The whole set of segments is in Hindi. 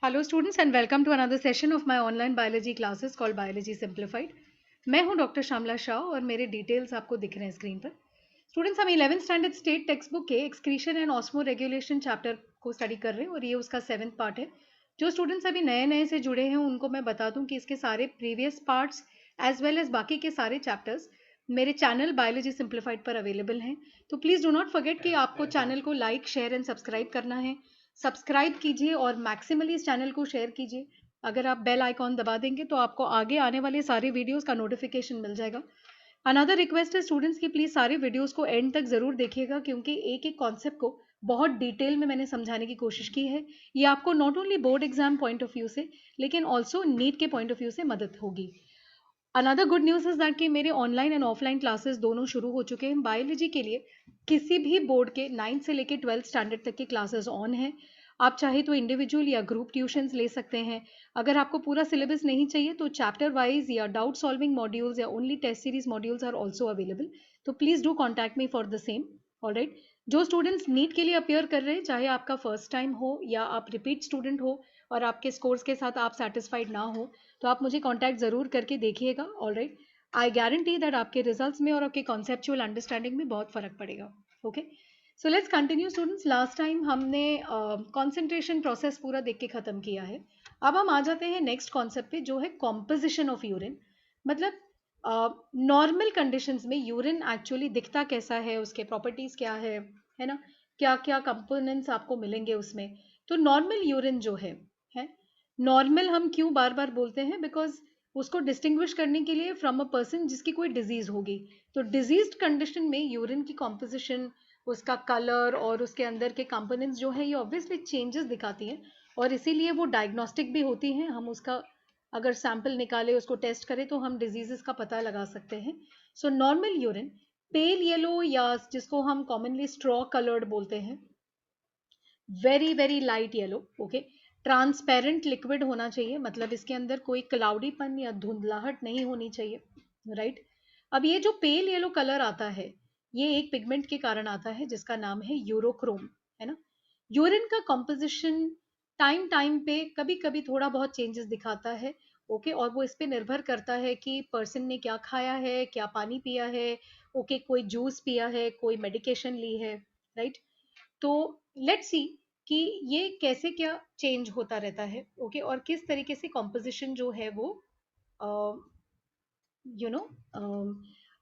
Hello students and welcome to another session of my online biology classes called Biology Simplified. मैं हूं डॉक्टर श्यामला शाह और मेरे डिटेल्स आपको दिख रहे हैं स्क्रीन पर. स्टूडेंट्स हम 11th standard state textbook के excretion and osmoregulation chapter को स्टडी कर रहे हैं और ये उसका 7th पार्ट है. जो स्टूडेंट्स अभी नए नए से जुड़े हैं उनको मैं बता दूं कि इसके सारे previous parts as well as बाकी के सारे चैप्टर्स मेरे चैनल बायोलॉजी सिंप्लीफाइड पर अवेलेबल हैं. तो प्लीज़ डो नॉट फॉरगेट कि आपको चैनल को लाइक शेयर एंड सब्सक्राइब करना है. सब्सक्राइब कीजिए और मैक्सिमली इस चैनल को शेयर कीजिए. अगर आप बेल आइकॉन दबा देंगे तो आपको आगे आने वाले सारे वीडियोस का नोटिफिकेशन मिल जाएगा. अनदर रिक्वेस्ट है स्टूडेंट्स की प्लीज सारे वीडियोस को एंड तक जरूर देखिएगा क्योंकि एक एक कॉन्सेप्ट को बहुत डिटेल में मैंने समझाने की कोशिश की है. ये आपको not only board exam point of view से लेकिन ऑल्सो नीट के पॉइंट ऑफ व्यू से मदद होगी. Another good news is that कि मेरे ऑनलाइन एंड ऑफलाइन क्लासेस दोनों शुरू हो चुके हैं. बायोलॉजी के लिए किसी भी बोर्ड के 9th से लेकर 12th स्टैंडर्ड तक के क्लासेस ऑन हैं. आप चाहे तो इंडिविजुअल या ग्रुप ट्यूशंस ले सकते हैं. अगर आपको पूरा सिलेबस नहीं चाहिए तो चैप्टर वाइज या डाउट सॉल्विंग मॉड्यूल्स या only test series modules are also available. तो please do contact me for the same. Alright, जो स्टूडेंट्स नीट के लिए अपेयर कर रहे हैं चाहे आपका फर्स्ट टाइम हो या आप रिपीट स्टूडेंट हो और आपके स्कोर्स के साथ आप सेटिस्फाइड ना हो तो आप मुझे कॉन्टैक्ट ज़रूर करके देखिएगा. ऑलराइट, आई गारंटी दैट आपके रिजल्ट्स में और आपके कॉन्सेप्चुअल अंडरस्टैंडिंग में बहुत फ़र्क पड़ेगा. Okay, so let's continue students. Last time हमने कॉन्सेंट्रेशन प्रोसेस पूरा देख के ख़त्म किया है. अब हम आ जाते हैं नेक्स्ट कॉन्सेप्ट पे जो है कॉम्पोजिशन ऑफ यूरिन. मतलब नॉर्मल कंडीशंस में यूरिन एक्चुअली दिखता कैसा है, उसके प्रॉपर्टीज़ क्या है ना, क्या क्या कंपोनेंट्स आपको मिलेंगे उसमें. तो नॉर्मल यूरिन जो है नॉर्मल हम क्यों बार बार बोलते हैं, बिकॉज उसको डिस्टिंग्विश करने के लिए फ्रॉम अ पर्सन जिसकी कोई डिजीज होगी. तो डिजीज्ड कंडीशन में यूरिन की कॉम्पोजिशन, उसका कलर और उसके अंदर के कंपोनेंट्स जो है ये ऑब्वियसली चेंजेस दिखाती हैं और इसीलिए वो डायग्नोस्टिक भी होती हैं. हम उसका अगर सैंपल निकाले उसको टेस्ट करें तो हम डिजीजेस का पता लगा सकते हैं. So normal urine pale yellow या जिसको हम कॉमनली स्ट्रॉ कलर्ड बोलते हैं, very very light yellow. Okay, transparent liquid होना चाहिए, मतलब इसके अंदर कोई क्लाउडीपन या धुंधलाहट नहीं होनी चाहिए. राइट, अब ये जो पेल येलो कलर आता है ये एक पिगमेंट के कारण आता है जिसका नाम है यूरोक्रोम, है ना. यूरिन का कॉम्पोजिशन टाइम टाइम पे कभी कभी थोड़ा बहुत चेंजेस दिखाता है. ओके, और वो इस पे निर्भर करता है कि पर्सन ने क्या खाया है, क्या पानी पिया है. ओके, कोई जूस पिया है, कोई मेडिकेशन ली है. राइट, तो लेट्स सी कि ये कैसे क्या चेंज होता रहता है. ओके, और किस तरीके से कॉम्पोजिशन जो है वो यू नो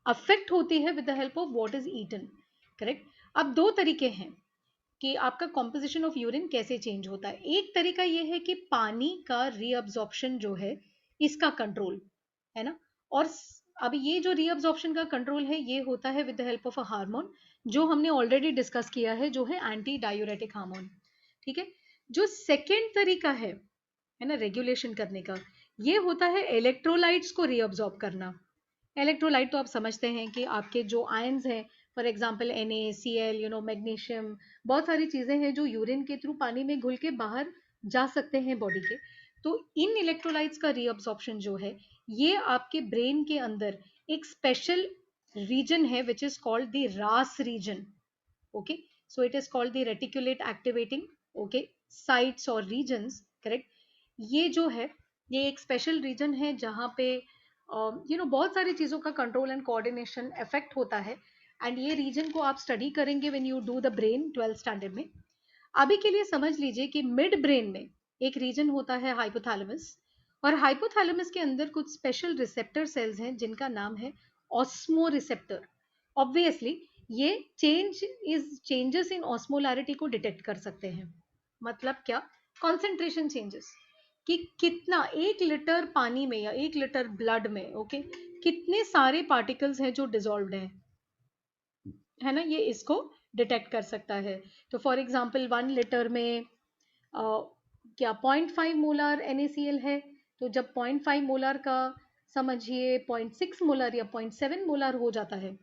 अफेक्ट होती है with the help of what is eaten. Correct. अब दो तरीके हैं कि आपका कॉम्पोजिशन ऑफ यूरिन कैसे चेंज होता है. एक तरीका ये है कि पानी का रीअब्जॉर्प्शन जो है इसका कंट्रोल, है ना. और अब ये जो रीअब्जॉर्प्शन का कंट्रोल है ये होता है with the help of a hormone जो हमने ऑलरेडी डिस्कस किया है, जो है एंटी डायूरेटिक हार्मोन. ठीक है. जो सेकेंड तरीका है ना रेगुलेशन करने का, ये होता है इलेक्ट्रोलाइट्स को रीअब्जॉर्ब करना. इलेक्ट्रोलाइट तो आप समझते हैं कि आपके जो आयंस हैं, फॉर एग्जांपल NaCl, मैग्नीशियम, बहुत सारी चीजें हैं जो यूरिन के थ्रू पानी में घुल के बाहर जा सकते हैं बॉडी के. तो इन इलेक्ट्रोलाइट्स का रीअब्सॉर्प्शन जो है ये आपके ब्रेन के अंदर एक स्पेशल रीजन है which is called the RAS region. Okay, so it is called the reticulate activating okay sites और रीजन्स. करेक्ट. ये जो है ये एक स्पेशल रीजन है जहाँ पे बहुत सारी चीज़ों का कंट्रोल एंड कोऑर्डिनेशन इफेक्ट होता है. एंड ये रीजन को आप स्टडी करेंगे when you do the brain 12th standard में. अभी के लिए समझ लीजिए कि मिड ब्रेन में एक रीजन होता है हाइपोथैलेमस, और हाइपोथैलेमस के अंदर कुछ स्पेशल रिसेप्टर सेल्स हैं जिनका नाम है ऑस्मो रिसेप्टर. ऑब्वियसली ये चेंजेस इन ऑस्मोलैरिटी को डिटेक्ट कर सकते हैं. मतलब क्या, कॉन्सेंट्रेशन चेंजेस कि कितना 1 लीटर पानी में या 1 लीटर ब्लड में ओके कितने सारे पार्टिकल्स हैं जो डिजोल्व्ड हैं, है ना. ये इसको डिटेक्ट कर सकता है. तो फॉर एग्जांपल 1 लीटर में क्या 0.5 मोलर NaCl है. तो जब 0.5 मोलर का समझिए 0.6 मोलर या 0.7 मोलर हो जाता है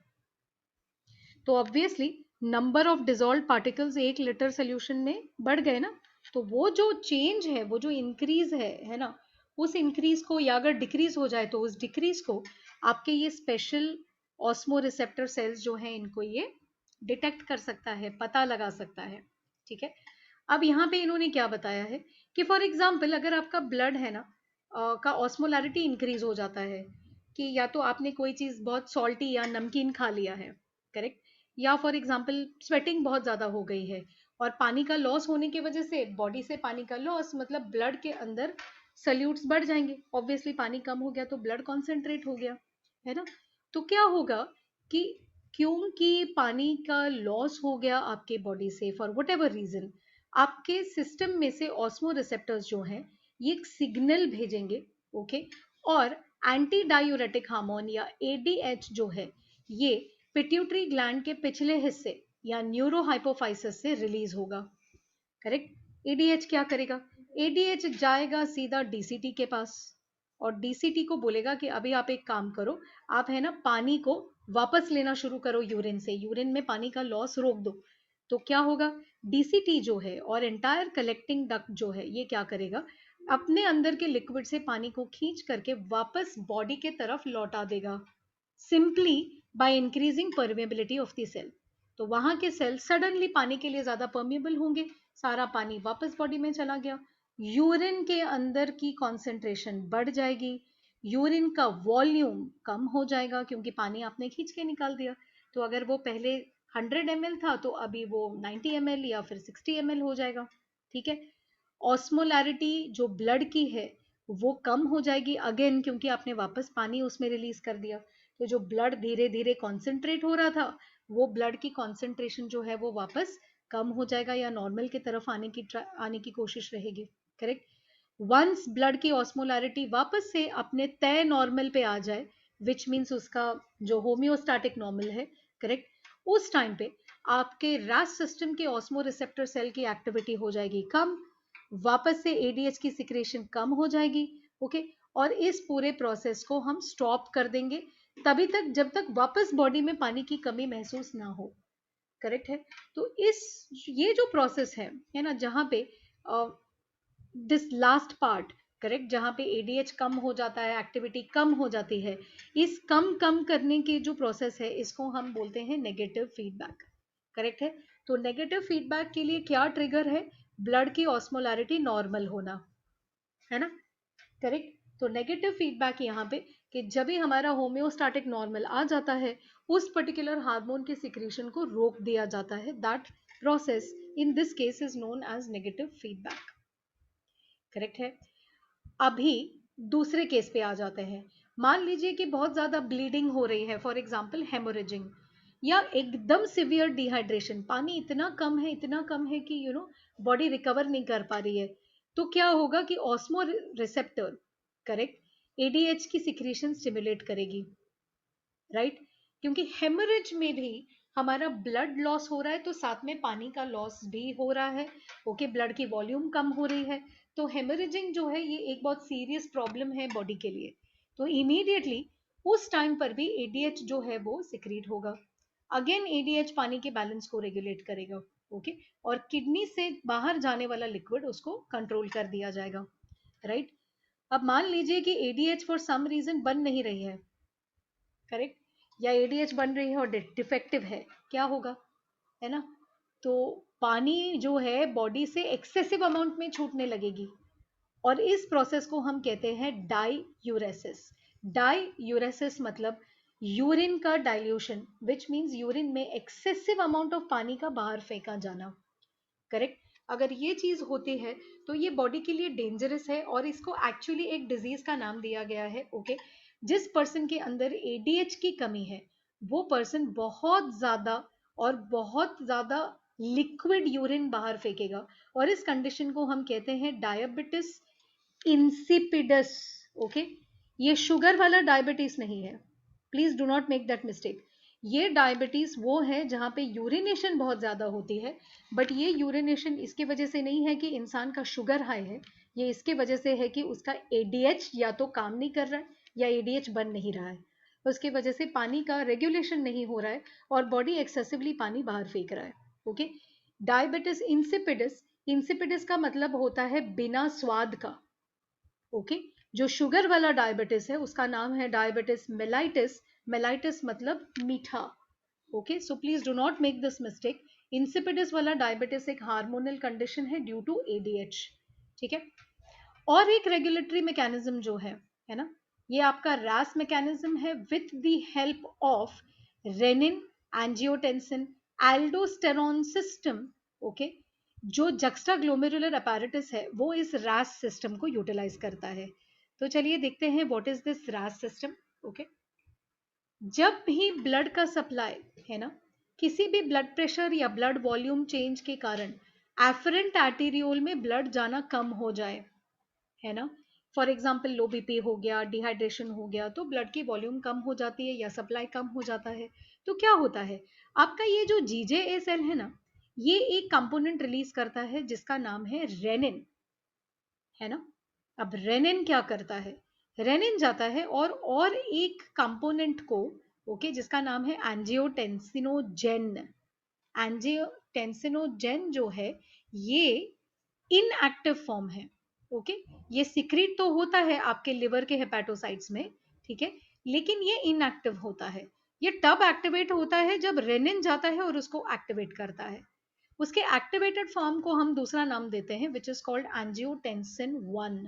तो obviously number of dissolve particles 1 litre solution में बढ़ गए ना. तो वो जो चेंज है, वो जो इंक्रीज है ना, उस इंक्रीज को या अगर डिक्रीज हो जाए तो उस डिक्रीज को आपके ये स्पेशल ऑस्मो रिसेप्टर सेल्स जो हैं इनको ये डिटेक्ट कर सकता है, पता लगा सकता है. ठीक है. अब यहाँ पे इन्होंने क्या बताया है कि फॉर एग्जाम्पल अगर आपका ब्लड है ना का ऑस्मोलैरिटी इंक्रीज हो जाता है, कि या तो आपने कोई चीज बहुत सॉल्टी या नमकीन खा लिया है, करेक्ट, या फॉर एग्जाम्पल स्वेटिंग बहुत ज्यादा हो गई है और पानी का लॉस होने की वजह से बॉडी से पानी का लॉस मतलब ब्लड के अंदर सल्यूट्स बढ़ जाएंगे, ऑब्वियसली पानी कम हो गया तो ब्लड कॉन्सेंट्रेट हो गया, है ना। तो क्या होगा कि क्योंकि पानी का लॉस हो गया आपके बॉडी से फॉर वट एवर रीजन, आपके सिस्टम में से ऑस्मो रिसेप्टर्स जो हैं ये एक सिग्नल भेजेंगे, ओके, और एंटी डायूरेटिक हार्मोन या एडीएच जो है ये पिट्यूटरी ग्लैंड के पिछले हिस्से या न्यूरो हाइपोफाइसिस से रिलीज होगा, करेक्ट। एडीएच क्या करेगा, एडीएच जाएगा सीधा डीसीटी के पास और डीसीटी को बोलेगा कि अभी आप एक काम करो, आप है ना पानी को वापस लेना शुरू करो यूरिन से, यूरिन में पानी का लॉस रोक दो। तो क्या होगा, डीसीटी जो है और एंटायर कलेक्टिंग डक्ट जो है ये क्या करेगा, अपने अंदर के लिक्विड से पानी को खींच करके वापस बॉडी के तरफ लौटा देगा, simply by increasing permeability of the cell. तो वहां के सेल सडनली पानी के लिए ज्यादा परमेबल होंगे, सारा पानी वापस बॉडी में चला गया, यूरिन के अंदर की कॉन्सेंट्रेशन बढ़ जाएगी, यूरिन का वॉल्यूम कम हो जाएगा क्योंकि पानी आपने खींच के निकाल दिया। तो अगर वो पहले 100 ml था तो अभी वो 90 ml या फिर 60 ml हो जाएगा, ठीक है। ऑस्मोलैरिटी जो ब्लड की है वो कम हो जाएगी अगेन क्योंकि आपने वापस पानी उसमें रिलीज कर दिया। तो जो ब्लड धीरे धीरे कॉन्सेंट्रेट हो रहा था वो ब्लड की कॉन्सेंट्रेशन जो है वो वापस कम हो जाएगा या नॉर्मल की तरफ आने की कोशिश रहेगी, करेक्ट। वंस ब्लड की ऑस्मोलैरिटी वापस से अपने तय नॉर्मल पे आ जाए, विच मीन्स उसका जो होम्योस्टैटिक नॉर्मल है, करेक्ट, उस टाइम पे आपके रैस सिस्टम के ऑस्मो रिसेप्टर सेल की एक्टिविटी हो जाएगी कम, वापस से एडीएच की सिक्रेशन कम हो जाएगी, ओके, और इस पूरे प्रोसेस को हम स्टॉप कर देंगे तभी तक जब तक वापस बॉडी में पानी की कमी महसूस ना हो, करेक्ट है। तो इस ये जो प्रोसेस है ना, जहां पे दिस लास्ट पार्ट, करेक्ट, जहां पे एडीएच कम हो जाता है, एक्टिविटी कम हो जाती है, इस कम कम करने की जो प्रोसेस है इसको हम बोलते हैं नेगेटिव फीडबैक, करेक्ट है। तो नेगेटिव फीडबैक के लिए क्या ट्रिगर है, ब्लड की ऑस्मोलैरिटी नॉर्मल होना, है ना, करेक्ट। तो नेगेटिव फीडबैक यहाँ पे कि जब भी हमारा होम्योस्टैटिक नॉर्मल आ जाता है उस पर्टिकुलर हार्मोन के सिक्रीशन को रोक दिया जाता है, that process in this case is known as negative feedback, correct है। अभी दूसरे केस पे आ जाते हैं। मान लीजिए कि बहुत ज्यादा ब्लीडिंग हो रही है, फॉर एग्जांपल हेमोरेजिंग, या एकदम सिवियर डिहाइड्रेशन, पानी इतना कम है, इतना कम है कि बॉडी रिकवर नहीं कर पा रही है। तो क्या होगा कि ऑस्मो रिसेप्टर, करेक्ट, एडीएच की सिक्रीशन स्टिमुलेट करेगी, राइट। क्योंकि हेमरेज में भी हमारा ब्लड लॉस हो रहा है तो साथ में पानी का लॉस भी हो रहा है, ओके, ब्लड की वॉल्यूम कम हो रही है। तो हेमरेजिंग जो है ये एक बहुत सीरियस प्रॉब्लम है बॉडी के लिए। तो इमीडिएटली उस टाइम पर भी एडीएच जो है वो सिक्रीट होगा, अगेन एडीएच पानी के बैलेंस को रेगुलेट करेगा, ओके, और किडनी से बाहर जाने वाला लिक्विड उसको कंट्रोल कर दिया जाएगा, राइट। अब मान लीजिए कि एडीएच फॉर सम रीजन बन नहीं रही है, करेक्ट, या एडीएच बन रही है और डिफेक्टिव है, क्या होगा, है ना। तो पानी जो है बॉडी से एक्सेसिव अमाउंट में छूटने लगेगी और इस प्रोसेस को हम कहते हैं डाईयूरेसिस। डाईयूरेसिस मतलब यूरिन का डाइल्यूशन, विच मीन्स यूरिन में एक्सेसिव अमाउंट ऑफ पानी का बाहर फेंका जाना, करेक्ट। अगर ये चीज होती है तो ये बॉडी के लिए डेंजरस है और इसको एक्चुअली एक डिजीज का नाम दिया गया है, ओके। जिस पर्सन के अंदर एडीएच की कमी है वो पर्सन बहुत ज्यादा लिक्विड यूरिन बाहर फेंकेगा और इस कंडीशन को हम कहते हैं डायबिटिस इंसिपिडस, ओके। ये शुगर वाला डायबिटीज नहीं है, please do not make that mistake. ये डायबिटीज वो है जहां पे यूरिनेशन बहुत ज्यादा होती है, बट ये यूरिनेशन इसके वजह से नहीं है कि इंसान का शुगर हाई है, ये इसके वजह से है कि उसका एडीएच या तो काम नहीं कर रहा है या एडीएच बन नहीं रहा है, उसकी वजह से पानी का रेगुलेशन नहीं हो रहा है और बॉडी एक्सेसिवली पानी बाहर फेंक रहा है, ओके। डायबिटिस इंसिपिडस, इंसिपिडस का मतलब होता है बिना स्वाद का, ओके। जो शुगर वाला डायबिटिस है उसका नाम है डायबिटिस मेलाइटिस, मेलाइटिस मतलब मीठा, okay. So please do not make this mistake, insipidus वाला डायबिटिस एक हार्मोनल कंडीशन है ड्यू टू एडीएच, ठीक है। और एक रेगुलेटरी मैकेनिज्म जो है ना, ये आपका रैस मैकेनिज्म है with the help of renin, angiotensin, aldosterone system, okay. जो जक्स्टा ग्लोमेरुलर अपैरेटस है वो इस रैस सिस्टम को यूटिलाइज करता है। तो चलिए देखते हैं what is this RAS system, okay. जब भी ब्लड का सप्लाई है ना, किसी भी ब्लड प्रेशर या ब्लड वॉल्यूम चेंज के कारण एफरेंट आर्टेरियोल में ब्लड जाना कम हो जाए, है ना, फॉर एग्जाम्पल लो बीपी हो गया, डिहाइड्रेशन हो गया, तो ब्लड की वॉल्यूम कम हो जाती है या सप्लाई कम हो जाता है। तो क्या होता है, आपका ये जो जीजेए सेल है ना, ये एक कंपोनेंट रिलीज करता है जिसका नाम है रेनिन, है ना। अब रेनिन क्या करता है, रेनिन जाता है और एक कंपोनेंट को, ओके, जिसका नाम है एंजियोटेंसिनोजेन। एंजियोटेंसिनोजेन जो है ये इनएक्टिव फॉर्म है, ओके। ये सिक्रीट तो होता है आपके लिवर के हेपेटोसाइट्स में, ठीक है, लेकिन ये इनएक्टिव होता है। ये तब एक्टिवेट होता है जब रेनिन जाता है और उसको एक्टिवेट करता है। उसके एक्टिवेटेड फॉर्म को हम दूसरा नाम देते हैं विच इज कॉल्ड एंजियोटेंसिन 1,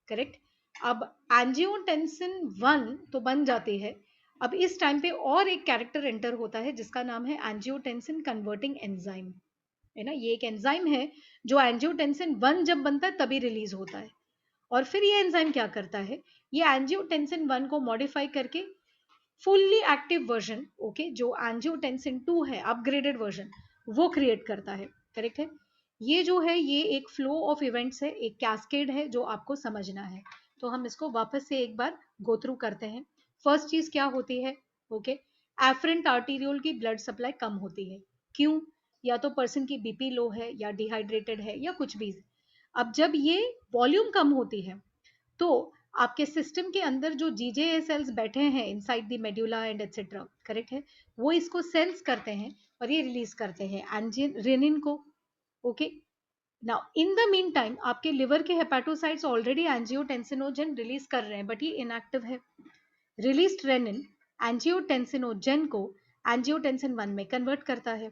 करेक्ट। अब एंजियोटेंसिन 1 तो बन जाती है, अब इस टाइम पे और एक कैरेक्टर एंटर होता है जिसका नाम है एंजियोटेंसिन कन्वर्टिंग एंजाइम, है ना। ये एक एंजाइम है जो एंजियोटेंसिन 1 जब बनता है तभी रिलीज होता है। और फिर ये एंजाइम क्या करता है, ये एंजियोटेंसिन 1 को मॉडिफाई करके फुल्ली एक्टिव वर्जन, ओके, जो एंजियोटेंसिन 2 है अपग्रेडेड वर्जन, वो क्रिएट करता है, करेक्ट है। ये जो है ये एक फ्लो ऑफ इवेंट्स है, एक कैस्केड है जो आपको समझना है। तो हम इसको वापस से एक बार गो थ्रू करते हैं। फर्स्ट चीज क्या होती है, ओके, एफरेंट आर्टीरियोल की ब्लड सप्लाई कम होती है। क्यों, या तो पर्सन की बीपी लो है या डिहाइड्रेटेड है या कुछ भी। अब जब ये वॉल्यूम कम होती है तो आपके सिस्टम के अंदर जो जीजे सेल्स बैठे हैं inside the medulla and etcetera, correct है, वो इसको सेंस करते हैं और ये रिलीज करते हैं रेनिन को, okay. Now in the mean time आपके लिवर के हेपेटोसाइट्स ऑलरेडी एंजियोटेंसिनोजेन रिलीज कर रहे हैं बट ये इनएक्टिव है। रिलीज्ड रेनिन एंजियोटेंसिनोजेन को एंजियोटेंसिन 1 में कन्वर्ट करता है।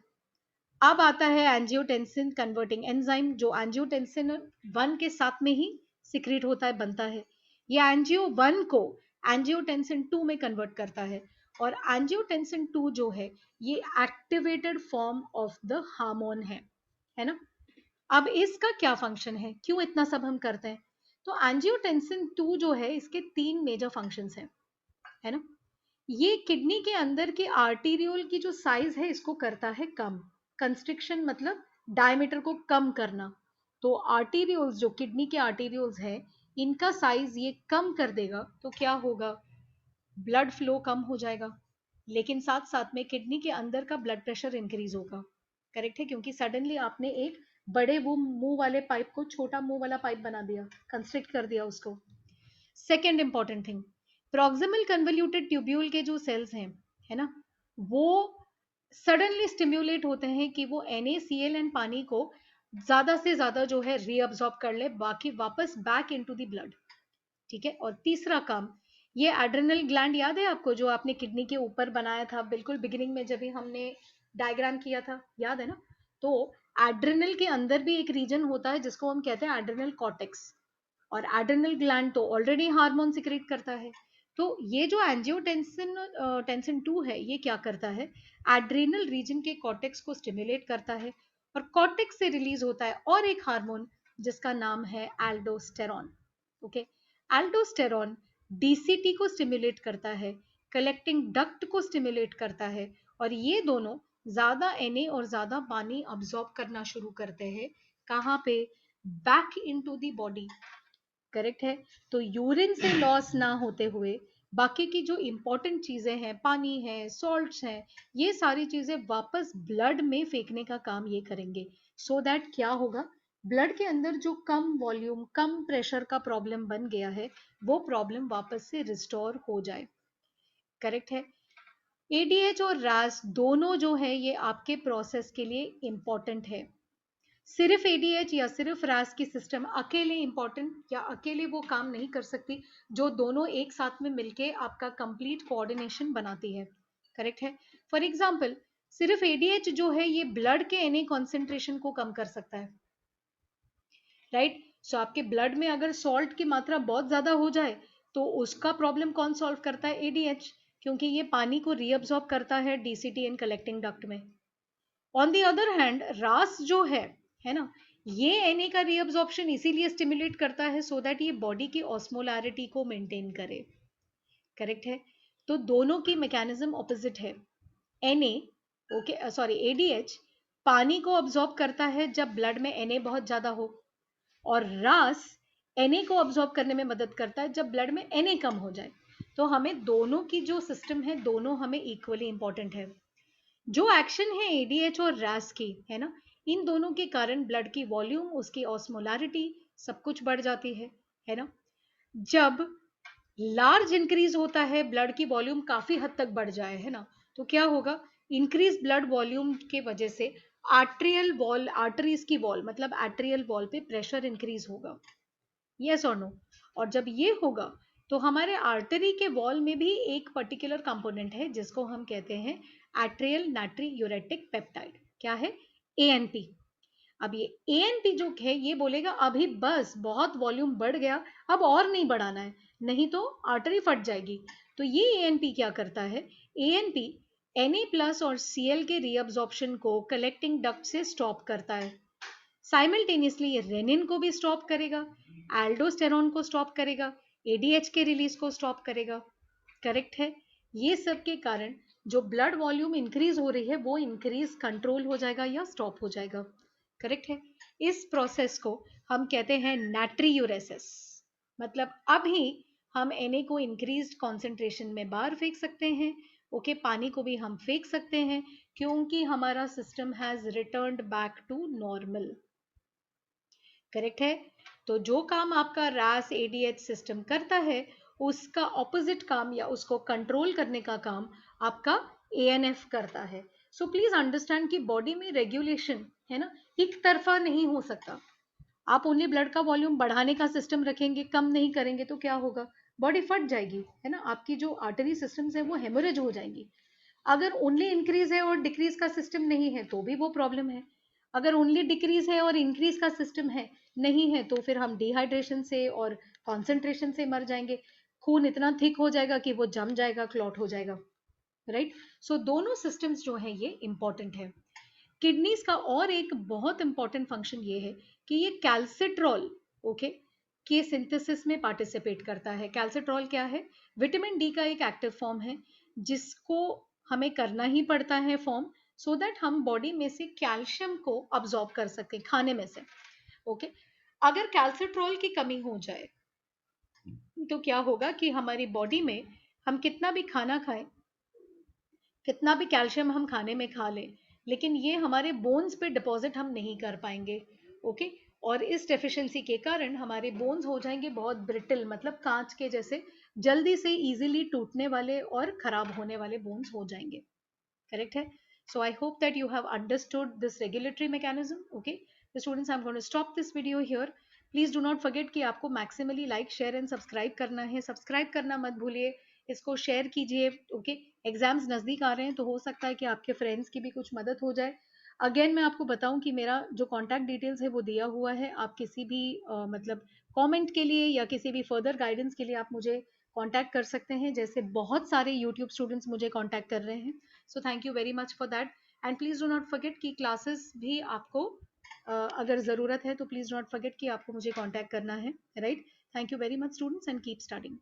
अब आता है एंजियोटेंसिन कन्वर्टिंग एंजाइम जो एंजियोटेंसिन 1 के साथ में ही सिक्रीट होता है, बनता है। ये एंजियो 1 को एंजियोटेंसिन 2 में कन्वर्ट करता है और एंजियोटेंसिन 2 जो है ये activated form of the hormone है ना। अब इसका क्या फंक्शन है, क्यों इतना सब हम करते हैं, तो एंजियोटेंसिन 2 जो है इसके 3 मेजर फंक्शंस हैं, है ना। ये किडनी के अंदर के आर्टीरियोल की जो साइज है इसको करता है कम, कंस्ट्रिक्शन मतलब डायमीटर को कम करना। तो आर्टीरियोल्स जो किडनी के आर्टीरियोल्स हैं इनका साइज ये कम कर देगा तो क्या होगा, ब्लड फ्लो कम हो जाएगा, लेकिन साथ साथ में किडनी के अंदर का ब्लड प्रेशर इंक्रीज होगा, करेक्ट है, क्योंकि सडनली आपने एक बड़े वो मुंह वाले पाइप को छोटा मुंह वाला पाइप बना दिया, कंस्ट्रिक्ट कर दिया उसको। Second important thing, proximal convoluted tubule के जो सेल्स हैं, है ना, वो सडनली स्टिम्युलेट होते हैं कि वो NaCl एंड पानी को ज्यादा से ज्यादा जो है रीअब्सॉर्ब कर ले, बाकी वापस बैक इनटू द ब्लड, ठीक है। और तीसरा काम, ये एड्रेनल ग्लैंड याद है आपको जो आपने किडनी के ऊपर बनाया था बिल्कुल बिगिनिंग में जब भी हमने डायग्राम किया था, याद है ना। तो एड्रेनल के अंदर भी एक रीजन होता है जिसको हम कहते हैं एड्रेनल कॉर्टेक्स, और एड्रेनल ग्लैंड तो ऑलरेडी हार्मोन सिक्रेट करता है। तो ये जो एंजियोटेंसिन टेंसिन 2 है ये क्या करता है, एड्रेनल रीजन के कॉर्टेक्स को स्टिमुलेट करता है और कॉर्टेक्स से रिलीज होता है और एक हार्मोन जिसका नाम है एल्डोस्टेरॉन, ओके। एल्डोस्टेरॉन डीसीटी को स्टिमुलेट करता है, कलेक्टिंग डक्ट को स्टिमुलेट करता है, और ये दोनों ज्यादा Na और ज्यादा पानी अब्सॉर्ब करना शुरू करते हैं, कहाँ पे, back into the body, correct है। तो यूरिन से लॉस ना होते हुए बाकी की जो इंपॉर्टेंट चीजें हैं, पानी है, सॉल्ट्स हैं, ये सारी चीजें वापस ब्लड में फेंकने का काम ये करेंगे। सो दैट क्या होगा, ब्लड के अंदर जो कम वॉल्यूम कम प्रेशर का प्रॉब्लम बन गया है वो प्रॉब्लम वापस से रिस्टोर हो जाए, करेक्ट है। एडीएच और रास दोनों जो है ये आपके प्रोसेस के लिए इंपॉर्टेंट है। सिर्फ एडीएच या सिर्फ रास की सिस्टम अकेले इंपॉर्टेंट या अकेले वो काम नहीं कर सकती, जो दोनों एक साथ में मिलके आपका कंप्लीट कोऑर्डिनेशन बनाती है, करेक्ट है। फॉर एग्जाम्पल सिर्फ ADH जो है ये ब्लड के Na कॉन्सेंट्रेशन को कम कर सकता है, राइट। सो आपके ब्लड में अगर सॉल्ट की मात्रा बहुत ज्यादा हो जाए तो उसका प्रॉब्लम कौन सॉल्व करता है? ADH, क्योंकि ये पानी को रीअब्सॉर्ब करता है DCT इन कलेक्टिंग डक्ट में। ऑन दी अदर हैंड रास जो है ना, ये Na का रीअब्सॉर्प्शन इसीलिए स्टिमुलेट करता है सो दैट ये बॉडी की ऑस्मोलैरिटी को मेंटेन करे, करेक्ट है। तो दोनों की मैकेनिज्म ऑपोजिट है। Na, ओके सॉरी, ADH पानी को ऑब्जॉर्ब करता है जब ब्लड में Na बहुत ज्यादा हो, और रास Na को ऑब्जॉर्ब करने में मदद करता है जब ब्लड में Na कम हो जाए। तो हमें दोनों की जो सिस्टम है दोनों हमें इक्वली इंपॉर्टेंट है। जो एक्शन है ADH और RAS की, है ना, इन दोनों के कारण ब्लड की वॉल्यूम, उसकी ऑस्मोलैरिटी सब कुछ बढ़ जाती है ना। जब लार्ज इंक्रीज होता है, ब्लड की वॉल्यूम काफी हद तक बढ़ जाए, है ना, तो क्या होगा? इंक्रीज ब्लड वॉल्यूम के वजह से आर्ट्रियल वॉल, आर्टरीज की वॉल मतलब आर्ट्रियल वॉल पे प्रेशर इंक्रीज होगा, यस और नो। और जब ये होगा तो हमारे आर्टरी के वॉल में भी एक पर्टिकुलर कंपोनेंट है जिसको हम कहते हैं एट्रियल नाट्री यूरेटिक पेप्टाइड। क्या है? ANP। अब ये ANP जो है ये बोलेगा अभी बस बहुत वॉल्यूम बढ़ गया, अब और नहीं बढ़ाना है, नहीं तो आर्टरी फट जाएगी। तो ये ANP क्या करता है? ANP Na प्लस और Cl के रीअब्जॉर्प्शन को कलेक्टिंग डक्ट से स्टॉप करता है। साइमल्टेनियसली ये रेनिन को भी स्टॉप करेगा, एल्डोस्टेरॉन को स्टॉप करेगा, ADH के रिलीज को स्टॉप करेगा, करेक्ट है। ये सब के कारण जो ब्लड वॉल्यूम इंक्रीज हो रही है वो इंक्रीज कंट्रोल हो जाएगा या स्टॉप हो जाएगा, करेक्ट है। इस प्रोसेस को हम कहते हैं नाट्रियूरेसिस। मतलब अभी हम Na को इंक्रीज कॉन्सेंट्रेशन में बाहर फेंक सकते हैं, ओके, पानी को भी हम फेंक सकते हैं क्योंकि हमारा system has returned back to normal, correct है। तो जो काम आपका RAS ADH सिस्टम करता है उसका ऑपोजिट काम या उसको कंट्रोल करने का काम आपका ANF करता है। सो प्लीज अंडरस्टैंड कि बॉडी में रेगुलेशन, है ना, एक तरफा नहीं हो सकता। आप ओनली ब्लड का वॉल्यूम बढ़ाने का सिस्टम रखेंगे, कम नहीं करेंगे तो क्या होगा? बॉडी फट जाएगी, है ना, आपकी जो आर्टरी सिस्टम्स है वो हेमोरेज हो जाएंगी। अगर ओनली इंक्रीज है और डिक्रीज का सिस्टम नहीं है तो भी वो प्रॉब्लम है। अगर ओनली डिक्रीज है और इंक्रीज का सिस्टम है नहीं है तो फिर हम डिहाइड्रेशन से और कॉन्सेंट्रेशन से मर जाएंगे। खून इतना थिक हो जाएगा कि वो जम जाएगा, क्लॉट हो जाएगा, राइट। सो दोनों सिस्टम्स जो है ये इंपॉर्टेंट है। किडनीज का और एक बहुत इंपॉर्टेंट फंक्शन ये है कि ये कैल्सिट्रॉल, ओके, के सिंथेसिस में पार्टिसिपेट करता है। कैल्सिट्रॉल क्या है? विटामिन डी का एक एक्टिव फॉर्म है जिसको हमें करना ही पड़ता है फॉर्म, सो दैट हम बॉडी में से कैल्शियम को अब्सॉर्ब कर सकें खाने में से, ओके। अगर कैल्सिट्रॉल की कमी हो जाए तो क्या होगा कि हमारी बॉडी में हम कितना भी खाना खाएं, कितना भी कैल्शियम हम खाने में खा लें, लेकिन ये हमारे बोन्स पे डिपॉजिट हम नहीं कर पाएंगे, ओके। और इस डेफिशिएंसी के कारण हमारे बोन्स हो जाएंगे बहुत ब्रिटल, मतलब कांच के जैसे, जल्दी से इजीली टूटने वाले और खराब होने वाले बोन्स हो जाएंगे, करेक्ट है। So I hope that you have understood this regulatory mechanism, okay. Students, I am going to stop this video here. Please do not forget कि आपको maximally like, share and subscribe करना है। सब्सक्राइब करना मत भूलिए, इसको शेयर कीजिए, ओके। एग्जाम्स नजदीक आ रहे हैं तो हो सकता है कि आपके फ्रेंड्स की भी कुछ मदद हो जाए। अगेन मैं आपको बताऊं कि मेरा जो कॉन्टैक्ट डिटेल्स है वो दिया हुआ है। आप किसी भी मतलब कमेंट के लिए या किसी भी फर्दर गाइडेंस के लिए आप मुझे कांटेक्ट कर सकते हैं, जैसे बहुत सारे यूट्यूब स्टूडेंट्स मुझे कांटेक्ट कर रहे हैं। So thank you very much for that. And please do not forget कि क्लासेस भी आपको अगर ज़रूरत है तो प्लीज डू नॉट फॉरगेट कि आपको मुझे कांटेक्ट करना है, right. Thank you very much students and keep studying.